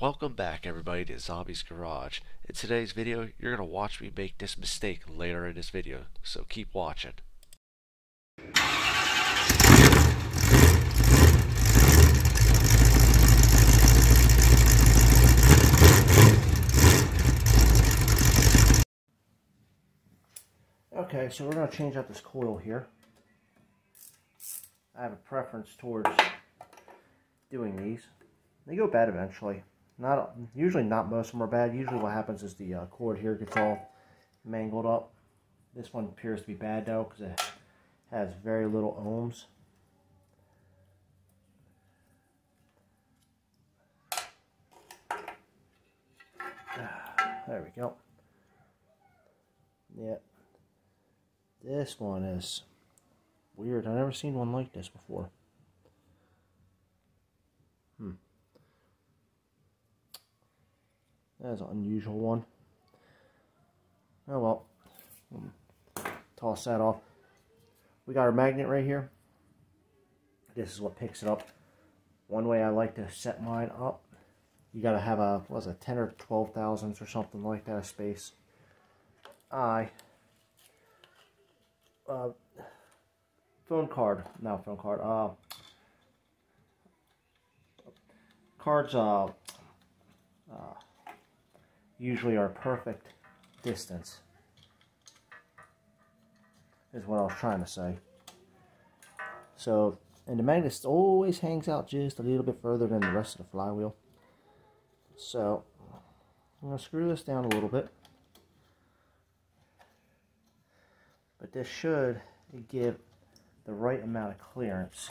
Welcome back everybody to Zombie's Garage. In today's video, you're going to watch me make this mistake later in this video, so keep watching. Okay, so we're going to change out this coil here. I have a preference towards doing these. They go bad eventually. Usually not most of them are bad. Usually what happens is the cord here gets all mangled up. This one appears to be bad though because it has very little ohms. There we go. Yeah. This one is weird. I've never seen one like this before. That's an unusual one. Oh well. Toss that off. We got our magnet right here. This is what picks it up. One way I like to set mine up, you gotta have a, what was it, 10 or 12 thousandths or something like that of space. Cards usually are perfect distance, is what I was trying to say. So, and the magnet always hangs out just a little bit further than the rest of the flywheel. So, I'm going to screw this down a little bit. But this should give the right amount of clearance.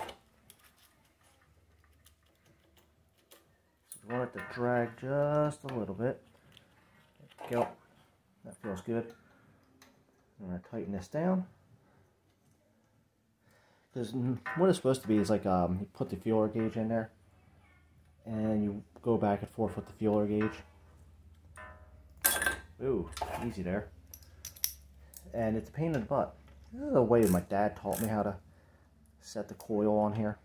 So we want it to drag just a little bit. There we go. That feels good. I'm going to tighten this down. Because what it's supposed to be is like you put the feeler gauge in there and you go back and forth with the feeler gauge. Ooh, easy there. And it's a pain in the butt. This is the way my dad taught me how to set the coil on here.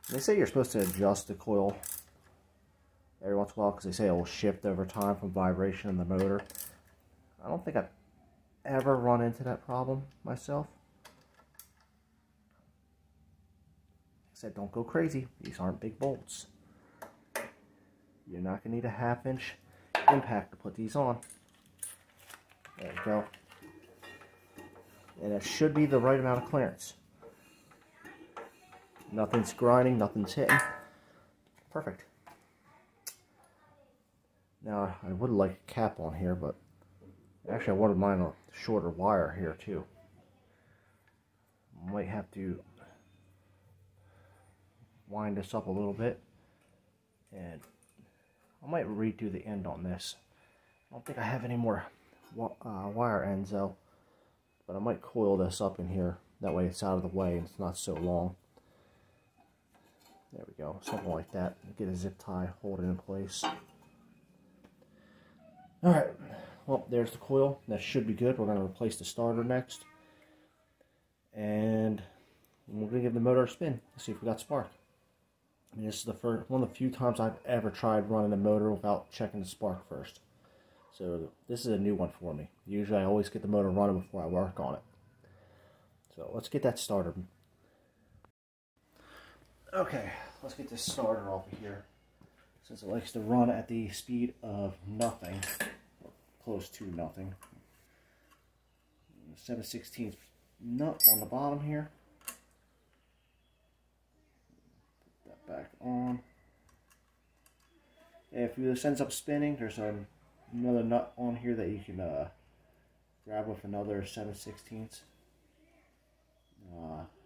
They say you're supposed to adjust the coil every once in a while because they say it will shift over time from vibration in the motor. I don't think I've ever run into that problem myself. Like I said, don't go crazy. These aren't big bolts. You're not going to need a 1/2 inch impact to put these on. There we go. And it should be the right amount of clearance. Nothing's grinding, nothing's hitting. Perfect. Now, I would like a cap on here, but actually I wanted mine a shorter wire here too. Might have to wind this up a little bit. And I might redo the end on this. I don't think I have any more wire ends though, but I might coil this up in here, that way it's out of the way and it's not so long. There we go, something like that. Get a zip tie, hold it in place. Alright, well there's the coil. That should be good. We're going to replace the starter next, and we're going to give the motor a spin. Let's see if we got spark. I mean, this is the first one of the few times I've ever tried running a motor without checking the spark first. So this is a new one for me. Usually I always get the motor running before I work on it. So let's get that started. Okay, let's get this starter off of here. Since it likes to run at the speed of nothing, or close to nothing. 7/16 nut on the bottom here. Put that back on. If this ends up spinning, there's another nut on here that you can grab with another 7/16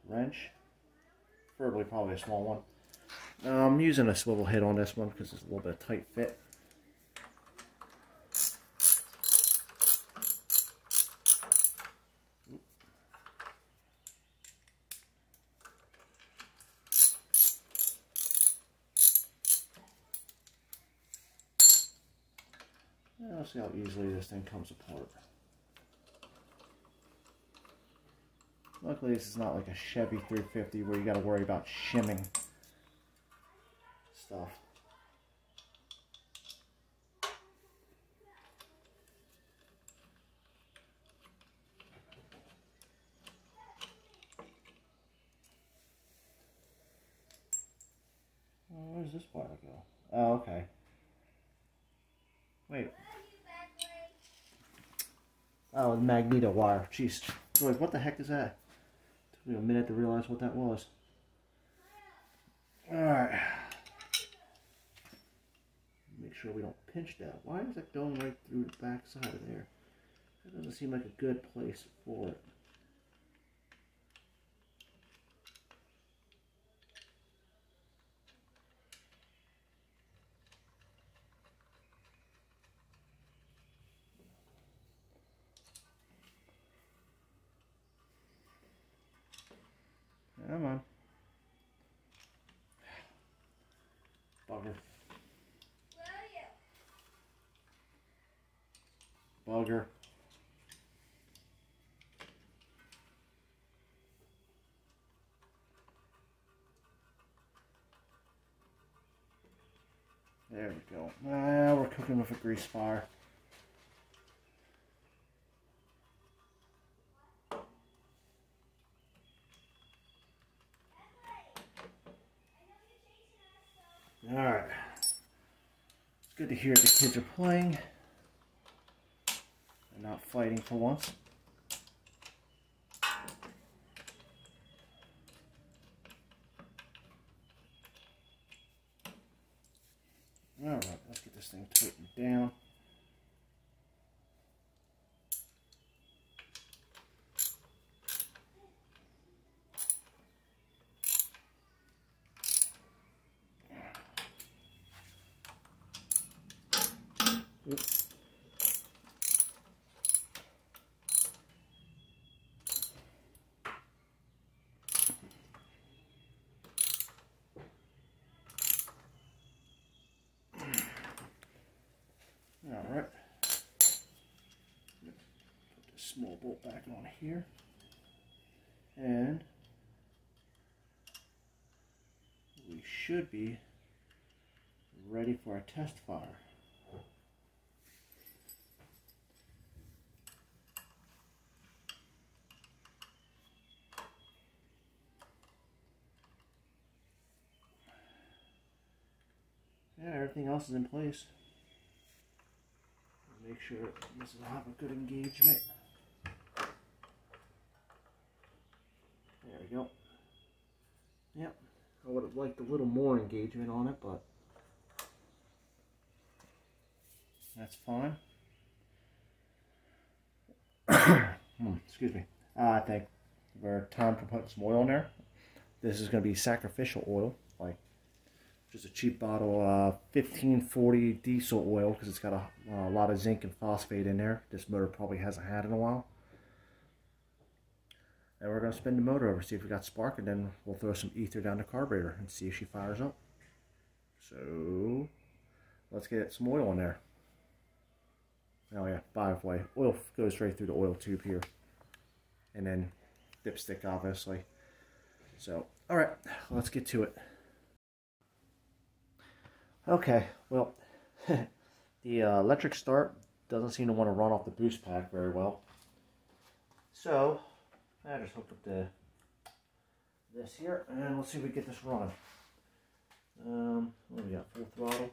wrench, preferably probably a small one. I'm using a swivel head on this one because it's a little bit tight fit. Let's see how easily this thing comes apart. Luckily this is not like a Chevy 350 where you got to worry about shimming stuff. does this wire go? Oh, okay. Wait. Oh, the magneto wire. Jeez. Like, what the heck is that? Took me a minute to realize what that was. Alright. Make sure we don't pinch that. Why is that going right through the back side of there? That doesn't seem like a good place for it. Come on. Bugger. Bugger. There we go. Now we're cooking with a grease fire. Alright. It's good to hear the kids are playing and not fighting for once. Alright, let's get this thing tightened down. Oops. All right. Put this small bolt back on here, and we should be ready for a test fire. Yeah, everything else is in place. Make sure this will have a good engagement. There we go. Yep. I would have liked a little more engagement on it, but that's fine. Excuse me. I think we're time to put some oil in there. This is going to be sacrificial oil, like just a cheap bottle of 1540 diesel oil, because it's got a lot of zinc and phosphate in there. This motor probably hasn't had in a while. And we're going to spin the motor over, see if we got spark, and then we'll throw some ether down the carburetor and see if she fires up. So let's get some oil in there. Oh yeah, by the way, oil goes right through the oil tube here, and then dipstick obviously. So alright, let's get to it. Okay, well, the electric start doesn't seem to want to run off the boost pack very well. So, I just hooked up this here, and let's see if we get this running. What do we got? Full throttle.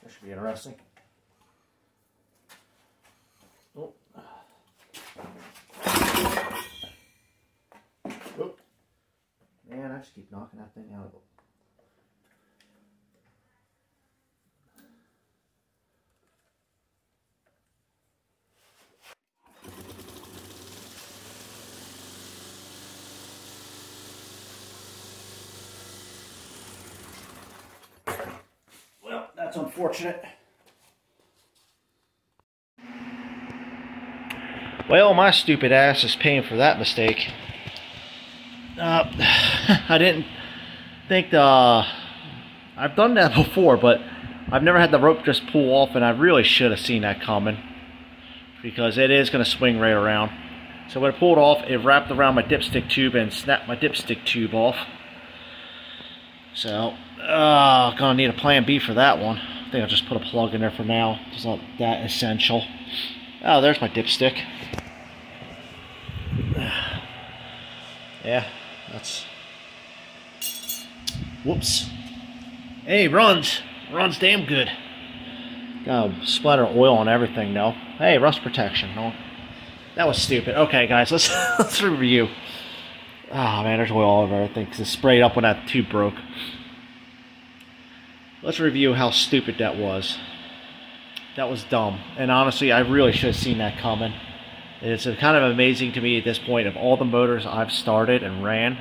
That should be interesting. Oh. Oh. Man, I just keep knocking that thing out of it. Well, that's unfortunate. Well, my stupid ass is paying for that mistake. I didn't think I've done that before, but I've never had the rope just pull off, and I really should have seen that coming, because it is going to swing right around. So when it pulled off, it wrapped around my dipstick tube and snapped my dipstick tube off. So, gonna need a plan B for that one. think I'll just put a plug in there for now. It's not that essential. Oh, there's my dipstick. Yeah, that's... Whoops. Hey, runs damn good. Got a splatter of oil on everything, though. Hey, rust protection. No, that was stupid. Okay, guys, let's review. Oh man, there's oil all over everything because it sprayed up when that tube broke. Let's review how stupid that was. That was dumb, and honestly, I really should have seen that coming. It's kind of amazing to me at this point, of all the motors I've started and ran,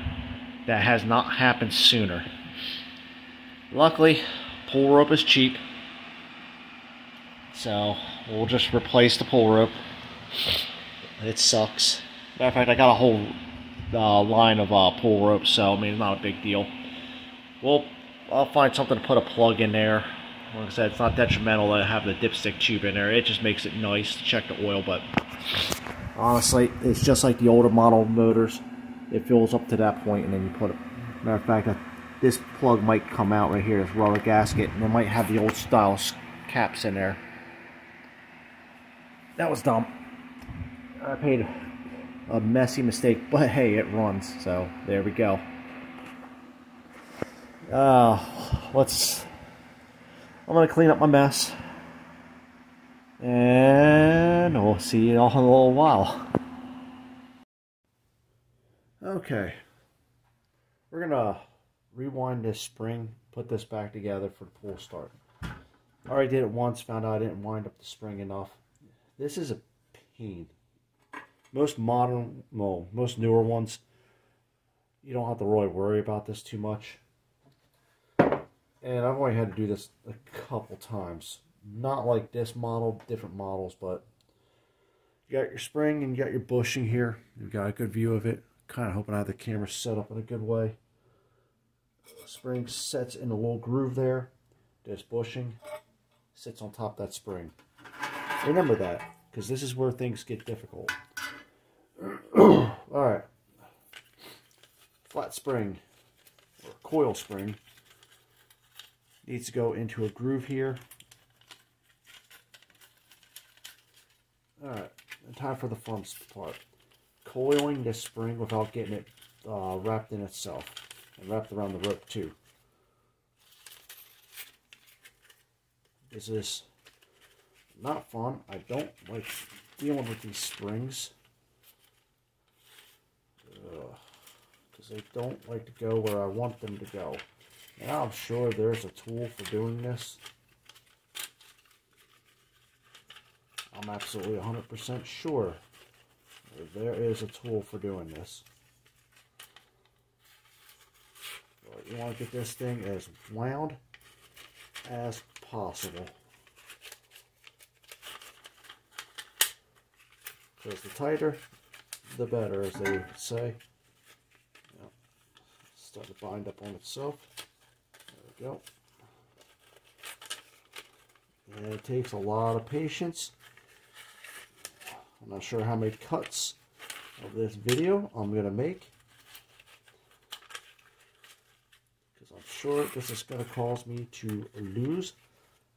that has not happened sooner. Luckily, pull rope is cheap. So, we'll just replace the pull rope. It sucks. Matter of fact, I got a whole line of pull ropes, so, I mean, it's not a big deal. Well, I'll find something to put a plug in there. Like I said, it's not detrimental to have the dipstick tube in there. It just makes it nice to check the oil, but honestly, it's just like the older model motors. It fills up to that point, and then you put it. Matter of fact, this plug might come out right here, this rubber gasket, and it might have the old style caps in there. That was dumb. I made a messy mistake, but hey, it runs, so there we go. I'm gonna clean up my mess, and we'll see you all in a little while. Okay, we're gonna rewind this spring, put this back together for the pull start. I already did it once, found out I didn't wind up the spring enough. This is a pain. Most modern, well, most newer ones, you don't have to really worry about this too much. And I've only had to do this a couple times. Not like this model, different models, but you got your spring and you got your bushing here. You've got a good view of it. Kind of hoping I have the camera set up in a good way. Spring sets in a little groove there. This bushing sits on top of that spring. Remember that, because this is where things get difficult. Alright. Flat spring, or coil spring, needs to go into a groove here. Alright, time for the fun part. Coiling this spring without getting it wrapped in itself. And wrapped around the rope too. This is not fun. I don't like dealing with these springs. Because they don't like to go where I want them to go. Now I'm sure there's a tool for doing this. I'm absolutely 100% sure there is a tool for doing this. But you want to get this thing as wound as possible. Because the tighter, the better, as they would say. Yep. Start to bind up on itself. There we go. And it takes a lot of patience. I'm not sure how many cuts of this video I'm going to make. Because I'm sure this is going to cause me to lose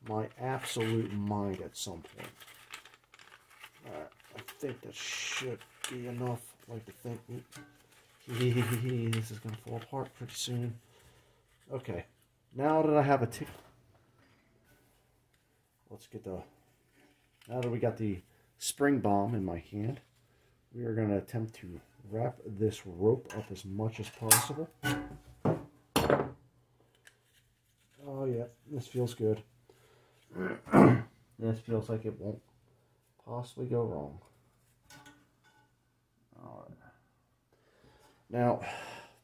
my absolute mind at some point. Alright, I think that should be enough. I like to think, this is going to fall apart pretty soon. Okay, now that I have a tick, now that we got the spring bomb in my hand, we are going to attempt to wrap this rope up as much as possible. Oh yeah, this feels good. This feels like it won't possibly go wrong. Alright. Now,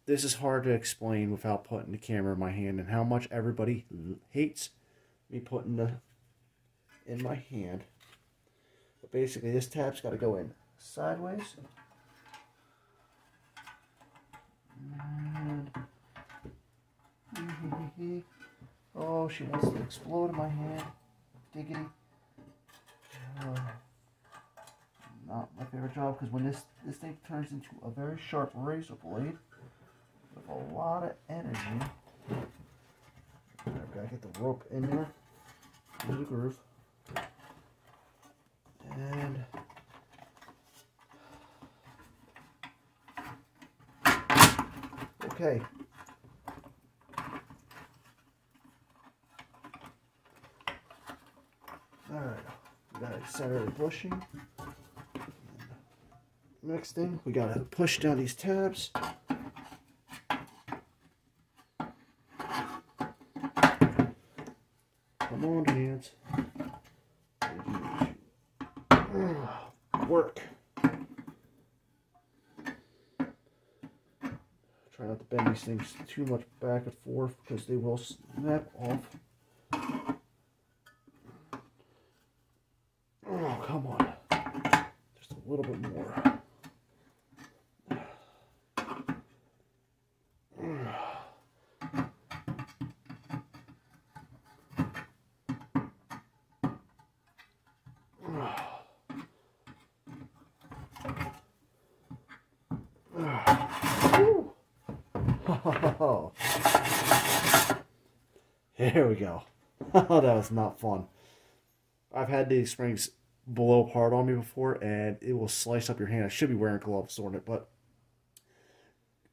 this is hard to explain without putting the camera in my hand, and how much everybody hates me putting the in my hand. But basically, this tab's got to go in sideways. And oh, she wants to explode in my hand. Diggity. Not my favorite job, because when this thing turns into a very sharp razor blade with a lot of energy. I've got to get the rope in there. into the groove. And okay. Alright, we got to center the bushing. Next thing, we got to push down these tabs. Come on, hands. Work. Try not to bend these things too much back and forth because they will snap off. Oh, come on. Just a little bit more. Oh. Here we go. That was not fun. I've had these springs blow apart on me before, and it will slice up your hand. I should be wearing gloves on it, but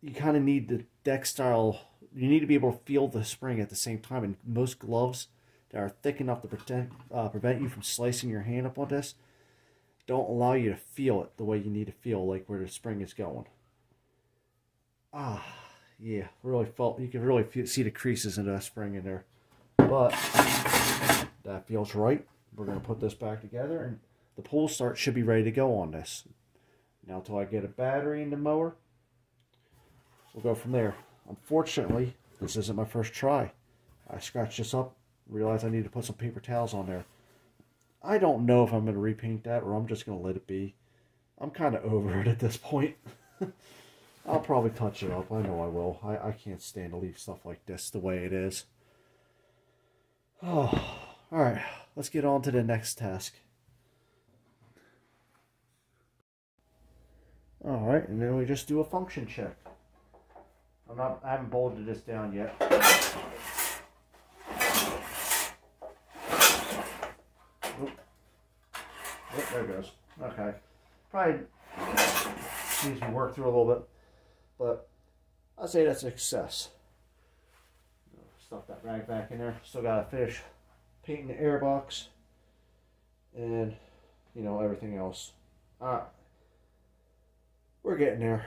you kind of need the deck style. You need to be able to feel the spring at the same time, and most gloves that are thick enough to prevent you from slicing your hand up on this don't allow you to feel it the way you need to feel, like where the spring is going. Ah, yeah, really felt, you can really see the creases in that spring in there. But that feels right. We're going to put this back together, and the pull start should be ready to go on this. Now until I get a battery in the mower, we'll go from there. Unfortunately, this isn't my first try. I scratched this up, realized I need to put some paper towels on there. I don't know if I'm going to repaint that or I'm just going to let it be. I'm kind of over it at this point. I'll probably touch it up. I know I will. I can't stand to leave stuff like this the way it is. Oh, alright. Let's get on to the next task. Alright, and then we just do a function check. I haven't bolted this down yet. Oh, there it goes. Okay. Probably needs to be worked through a little bit. But I'd say that's a success. Stuff that rag back in there. Still got to finish painting the air box. And, you know, everything else. We're getting there.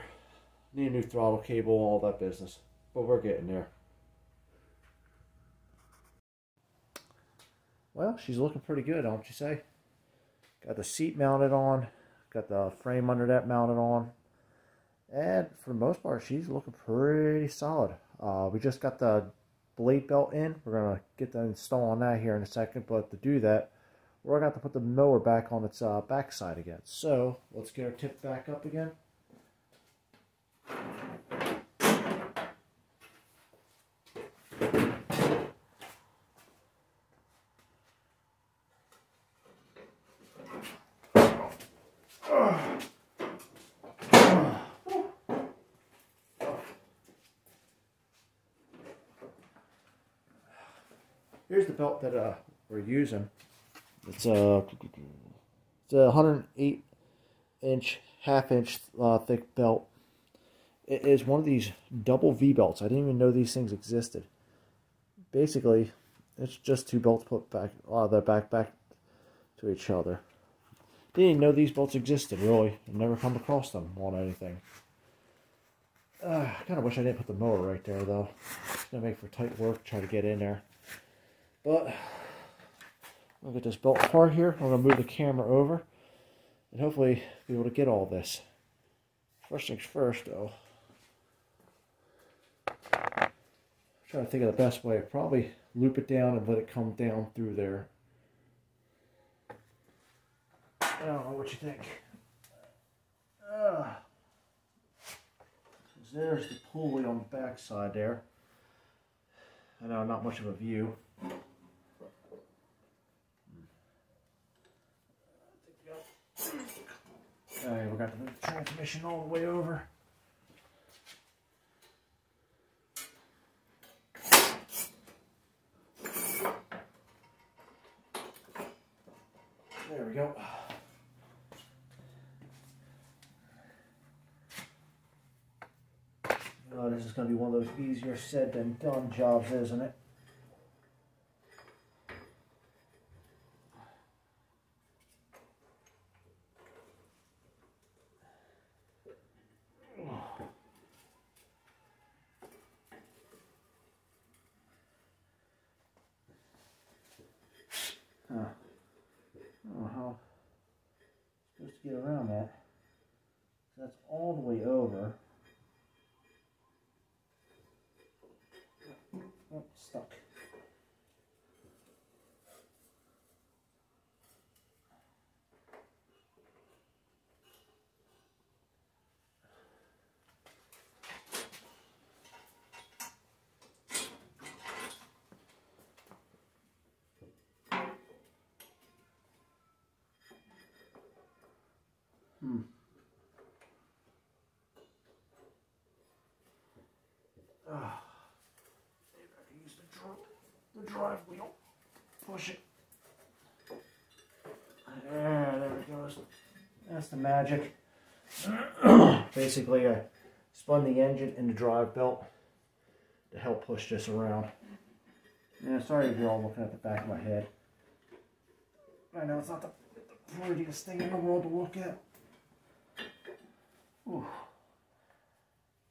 Need a new throttle cable, all that business. But we're getting there. Well, she's looking pretty good, don't you say? Got the seat mounted on. Got the frame under that mounted on. And for the most part, she's looking pretty solid. We just got the blade belt in. We're going to get the install on that here in a second. But to do that, we're going to have to put the mower back on its back side again. So, let's get our tip back up again. Here's the belt that we're using. It's a 108 inch, half-inch thick belt. It is one of these double V belts. I didn't even know these things existed. Basically, it's just two belts put back, they're back to each other. Didn't even know these belts existed, really. I've never come across them on anything. I kind of wish I didn't put the mower right there, though. It's going to make for tight work, try to get in there. But, we'll get this belt apart here. I'm going to move the camera over. And hopefully be able to get all this. First things first, though. I'm trying to think of the best way. Probably loop it down and let it come down through there. I don't know what you think. There's the pulley on the back side there. I know, not much of a view. Alright, we got the transmission all the way over. Oh, this is going to be one of those easier said than done jobs, isn't it? I don't know how I'm supposed to get around that. So that's all the way over. Oh, stuck. Maybe I can use the drive wheel. Push it. There it goes. That's the magic. Basically, I spun the engine and the drive belt to help push this around. Yeah, sorry if you're all looking at the back of my head. I know it's not the prettiest thing in the world to look at. Ooh.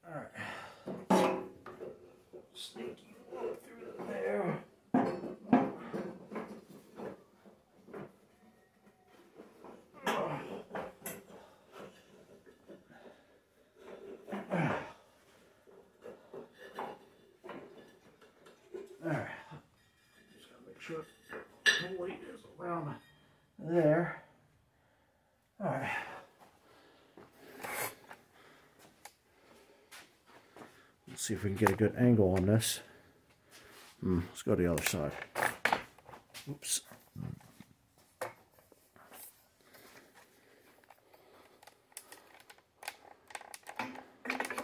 Alright. Sneaky up through there. Alright. Just gotta make sure the weight is around there. Alright. Let's see if we can get a good angle on this. Let's go to the other side. Oops.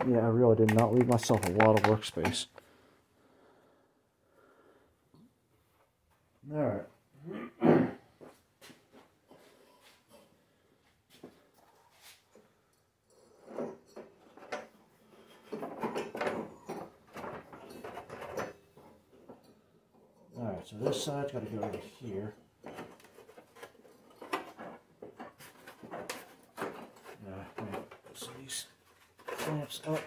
Yeah, I really did not leave myself a lot of workspace. Alright. Alright, so this side's got to go over here. So these clamps up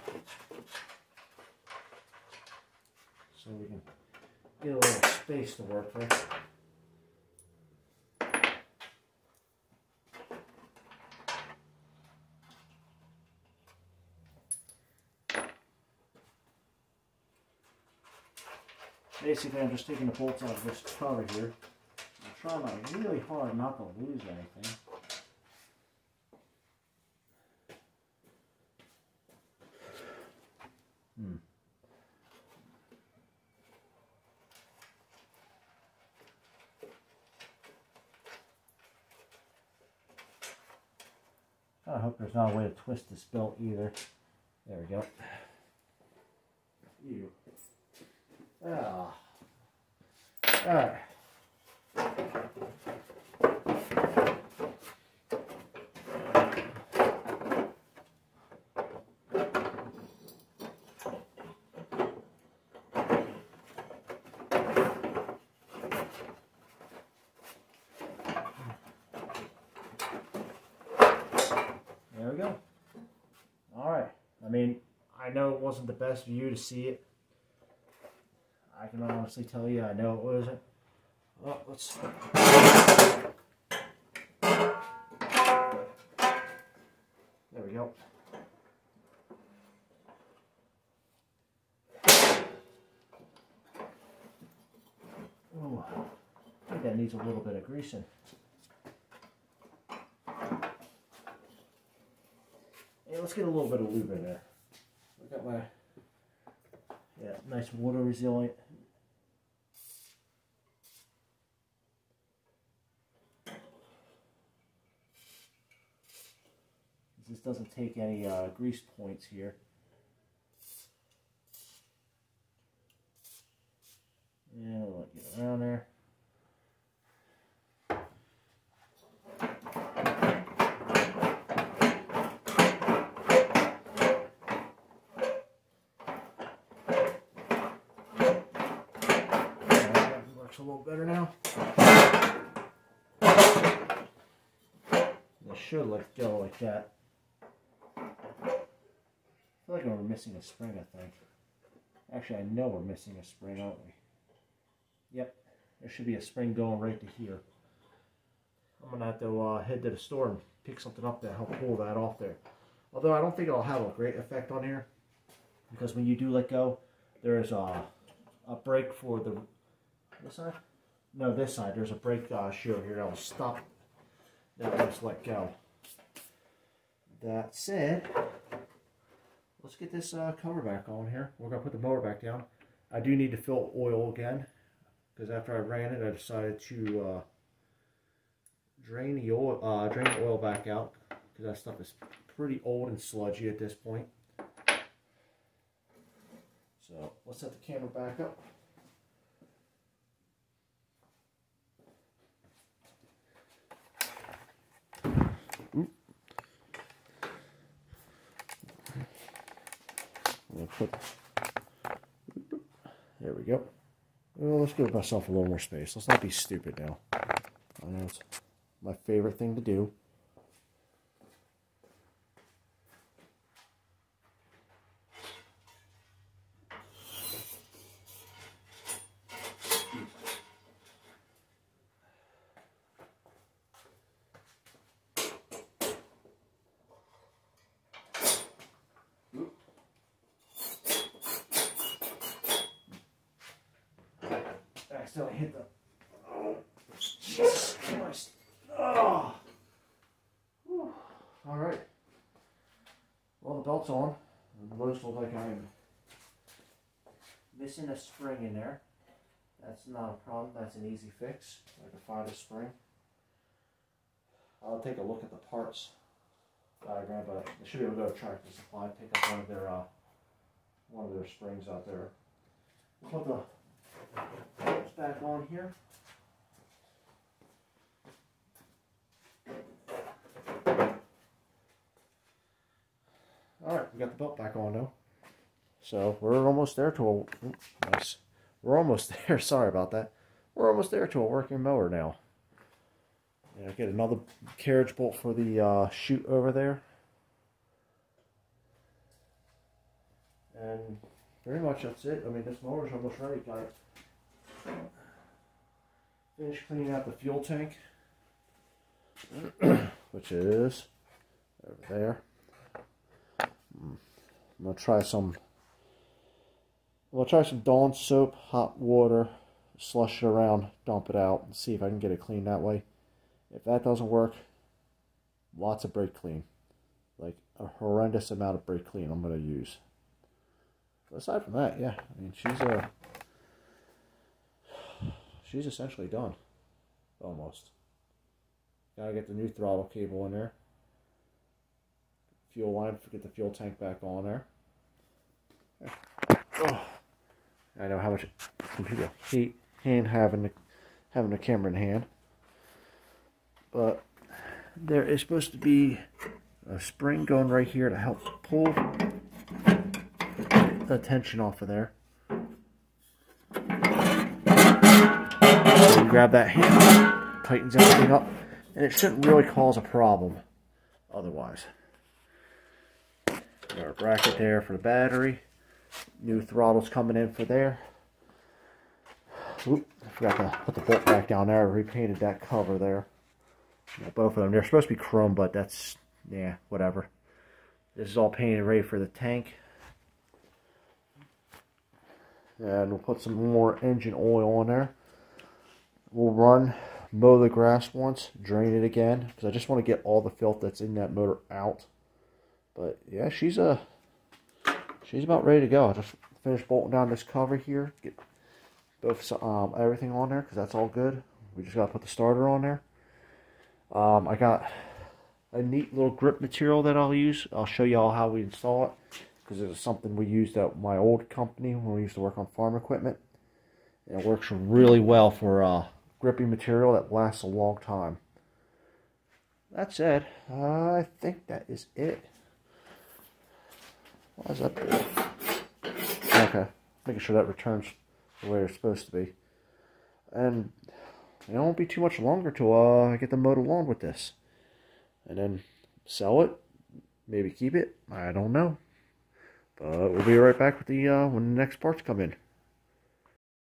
so we can get a little space to work with. Basically, I'm just taking the bolts out of this cover here. I'm trying really hard not to lose anything. I hope there's not a way to twist this belt either. There we go. Ew. Ah. Alright. There we go. Alright. I mean, I know it wasn't the best view to see it. I can honestly tell you, I know it wasn't. Oh, let's. There we go. Oh, I think that needs a little bit of greasing. Yeah, let's get a little bit of lube in there. I got my nice water resilient. This doesn't take any grease points here. And we'll get around there. It should let go like that. I feel like we're missing a spring, I think. Actually, I know we're missing a spring, aren't we? Yep. There should be a spring going right to here. I'm going to have to head to the store and pick something up to help pull that off there. Although I don't think it'll have a great effect on here. Because when you do let go, there's a brake for the... This side? No, this side. There's a brake shoe here that will stop that once let go. That said, let's get this cover back on here. We're going to put the motor back down. I do need to fill oil again. Because after I ran it, I decided to drain the oil back out. Because that stuff is pretty old and sludgy at this point. So let's set the camera back up. There we go. Well, let's give myself a little more space. Let's not be stupid now. I know it's my favorite thing to do. I accidentally hit the... Oh, Jesus Christ. Oh. Alright. Well, the belt's on. The most looks like I'm missing a spring in there. That's not a problem. That's an easy fix. I can find a spring. I'll take a look at the parts diagram, but I should be able to go to Tractor Supply and pick up one of their springs out there. We'll put the bolts back on here. Alright, we got the belt back on now. So we're almost there to a nice. We're almost there, sorry about that. We're almost there to a working mower now. Yeah, get another carriage bolt for the chute over there. And pretty much that's it. I mean, this mower's almost ready. Got it. Finish cleaning out the fuel tank, which is over there. I'm gonna try some. I'll try some Dawn soap, hot water, slush it around, dump it out, and see if I can get it clean that way. If that doesn't work, lots of brake clean, like a horrendous amount of brake clean I'm gonna use. But aside from that, yeah, I mean she's essentially done, almost. Gotta get the new throttle cable in there. Fuel line, get the fuel tank back on there. Oh, I know how much people hate having the camera in hand, but there is supposed to be a spring going right here to help pull the tension off of there. So you grab that handle, tightens everything up, and it shouldn't really cause a problem otherwise. Got our bracket there for the battery. New throttles coming in for there. Oop, I forgot to put the bolt back down there. I repainted that cover there. Yeah, both of them. They're supposed to be chrome, but that's, yeah, whatever. This is all painted ready for the tank. And we'll put some more engine oil on there. We'll mow the grass once, drain it again, because I just want to get all the filth that's in that motor out. But yeah, she's about ready to go. I just finished bolting down this cover here, get both everything on there, because that's all good. We just got to put the starter on there. I got a neat little grip material that I'll use. I'll show you all how we install it, because it was something we used at my old company when we used to work on farm equipment. And it works really well for gripping material that lasts a long time. That said, I think that is it. Why is that there? Okay, making sure that returns the way it's supposed to be. And And it won't be too much longer till I get the mowed lawn with this. And then sell it. Maybe keep it. I don't know. But we'll be right back with the when the next parts come in.